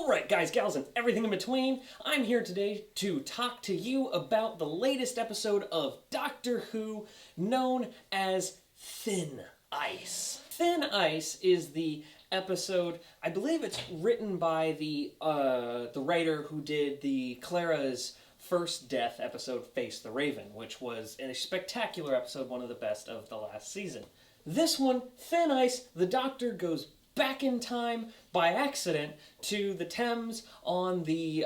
Alright guys, gals, and everything in between, I'm here today to talk to you about the latest episode of Doctor Who known as Thin Ice. Thin Ice is the episode, I believe it's written by the writer who did the Clara's first death episode, Face the Raven, which was a spectacular episode, one of the best of the last season. This one, Thin Ice, the Doctor goes back in time by accident to the Thames on the,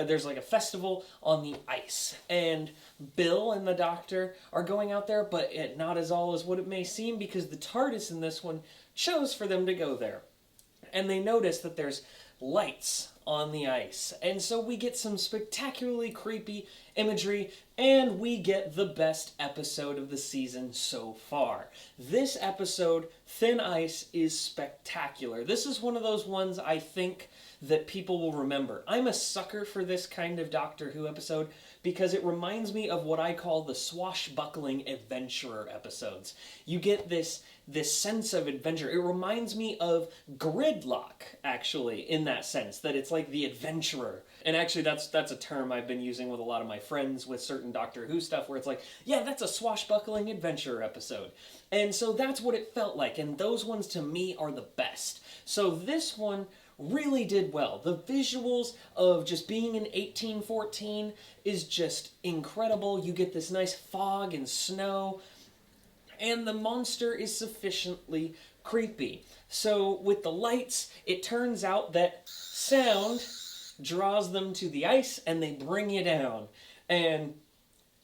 there's like a festival on the ice. And Bill and the Doctor are going out there, but not as all as what it may seem, because the TARDIS in this one chose for them to go there. And they notice that there's lights on the ice. And so we get some spectacularly creepy imagery, and we get the best episode of the season so far. This episode, Thin Ice, is spectacular. This is one of those ones I think that people will remember. I'm a sucker for this kind of Doctor Who episode because it reminds me of what I call the swashbuckling adventurer episodes. You get this sense of adventure. It reminds me of Gridlock, actually, in that sense, that it's like the adventurer. And actually, that's a term I've been using with a lot of my friends with certain Doctor Who stuff, where it's like, yeah, that's a swashbuckling adventurer episode. And so that's what it felt like, and those ones to me are the best. So this one really did well. The visuals of just being in 1814 is just incredible. You get this nice fog and snow, and the monster is sufficiently creepy. So with the lights, it turns out that sound draws them to the ice and they bring you down. And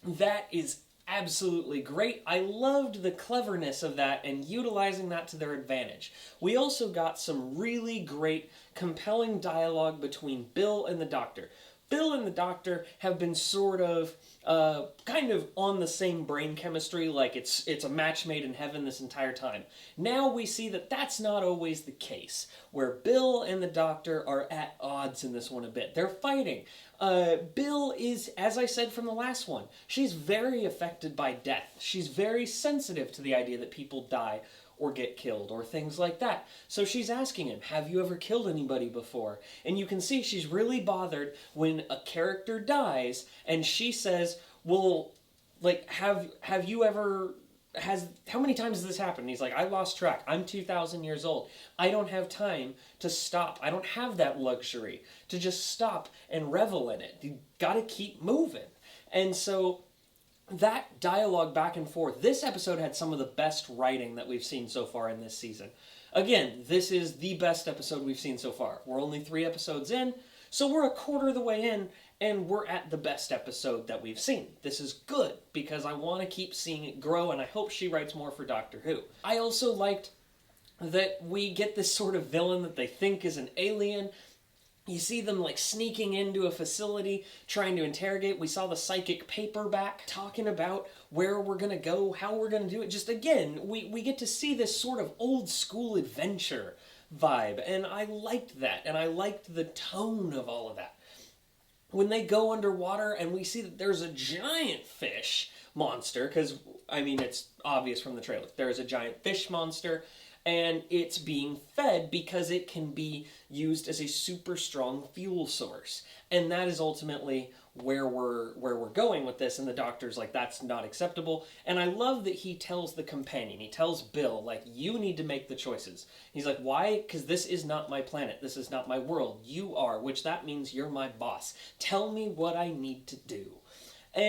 that is absolutely great. I loved the cleverness of that and utilizing that to their advantage. We also got some really great, compelling dialogue between Bill and the Doctor. Bill and the Doctor have been sort of, kind of on the same brain chemistry, like it's a match made in heaven this entire time. Now we see that that's not always the case, where Bill and the Doctor are at odds in this one a bit. They're fighting. Bill is, as I said from the last one, she's very affected by death. She's very sensitive to the idea that people die or get killed, or things like that. So she's asking him, have you ever killed anybody before? And you can see she's really bothered when a character dies, and she says, well, like, have you ever, how many times has this happened? And he's like, I lost track. I'm 2,000 years old. I don't have time to stop. I don't have that luxury to just stop and revel in it. You gotta keep moving. And so that dialogue back and forth, this episode had some of the best writing that we've seen so far in this season. Again, this is the best episode we've seen so far. We're only 3 episodes in, so we're a quarter of the way in, and we're at the best episode that we've seen. This is good, because I want to keep seeing it grow, and I hope she writes more for Doctor Who. I also liked that we get this sort of villain that they think is an alien. You see them like sneaking into a facility, trying to interrogate. We saw the psychic paperback talking about where we're going to go, how we're going to do it. Just again, we get to see this sort of old school adventure vibe. And I liked that. And I liked the tone of all of that. When they go underwater and we see that there's a giant fish monster, because, I mean, it's obvious from the trailer. There's a giant fish monster. And it's being fed because it can be used as a super strong fuel source. And that is ultimately where we're going with this. And the Doctor's like, that's not acceptable. And I love that he tells the companion, he tells Bill, like, you need to make the choices. He's like, why? Because this is not my planet. This is not my world. You are, which that means you're my boss. Tell me what I need to do.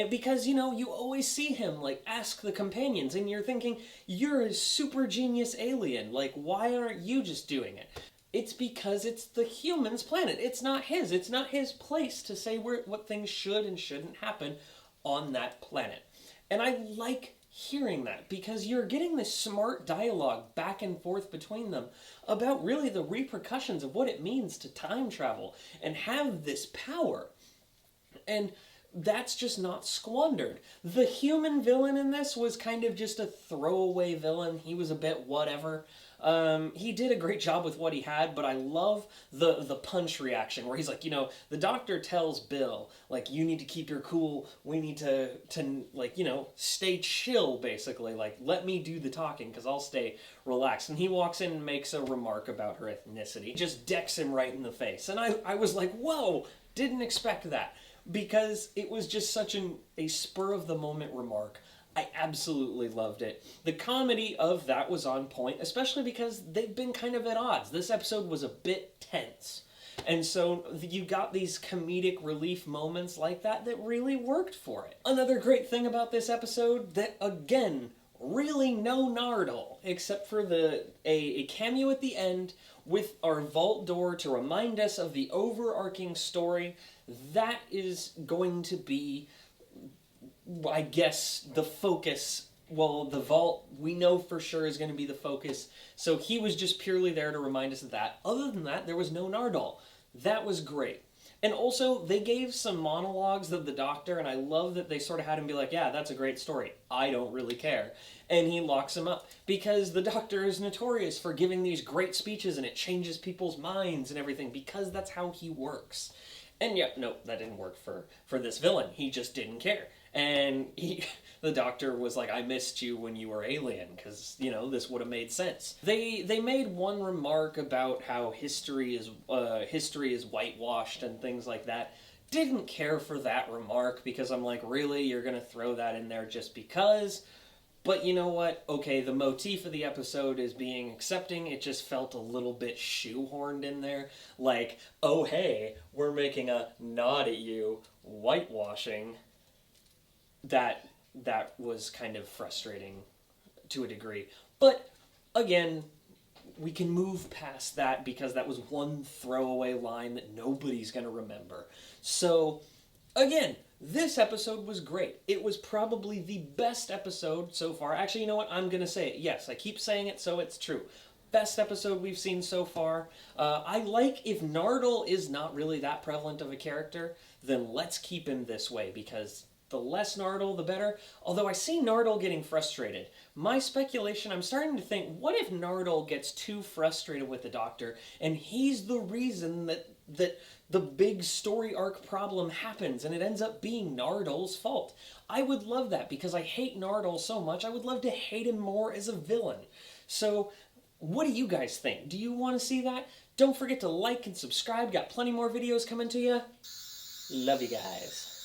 Because, you know, you always see him, like, ask the companions, and you're thinking, you're a super genius alien, like, why aren't you just doing it? It's because it's the human's planet. It's not his. It's not his place to say what things should and shouldn't happen on that planet. And I like hearing that, because you're getting this smart dialogue back and forth between them about really the repercussions of what it means to time travel and have this power. And that's just not squandered. The human villain in this was kind of just a throwaway villain. He was a bit whatever. He did a great job with what he had, but I love the punch reaction where he's like, you know, the doctor tells Bill, like, you need to keep your cool, we need to like, you know, stay chill, basically, like, let me do the talking, because I'll stay relaxed. And he walks in and makes a remark about her ethnicity, just decks him right in the face. And I was like, whoa, didn't expect that, because it was just such a spur-of-the-moment remark. I absolutely loved it. The comedy of that was on point, especially because they've been kind of at odds. This episode was a bit tense. And so you got these comedic relief moments like that that really worked for it. Another great thing about this episode, that again, really no Nardole, except for a cameo at the end with our vault door to remind us of the overarching story. That is going to be, I guess, the focus. Well, the vault, we know for sure, is going to be the focus. So he was just purely there to remind us of that. Other than that, there was no Nardole. That was great. And also, they gave some monologues of the doctor, and I love that they sort of had him be like, yeah, that's a great story. I don't really care. And he locks him up. Because the doctor is notorious for giving these great speeches, and it changes people's minds and everything, because that's how he works. And yeah, no, that didn't work for this villain. He just didn't care. And the doctor was like, I missed you when you were alien, because, you know, this would have made sense. They made one remark about how history is whitewashed and things like that. Didn't care for that remark, because I'm like, really? You're going to throw that in there just because? But you know what? Okay, the motif of the episode is being accepting. It just felt a little bit shoehorned in there. Like, oh hey, we're making a nod at you, whitewashing. That was kind of frustrating to a degree. But again, we can move past that because that was one throwaway line that nobody's going to remember. So, again, this episode was great. It was probably the best episode so far. Actually, you know what? I'm going to say it. Yes, I keep saying it, so it's true. Best episode we've seen so far. I like, if Nardole is not really that prevalent of a character, then let's keep him this way, because the less Nardole, the better. Although I see Nardole getting frustrated. My speculation, I'm starting to think, what if Nardole gets too frustrated with the Doctor, and he's the reason that the big story arc problem happens, and it ends up being Nardole's fault? I would love that, because I hate Nardole so much. I would love to hate him more as a villain. So, what do you guys think? Do you want to see that? Don't forget to like and subscribe. Got plenty more videos coming to you. Love you guys.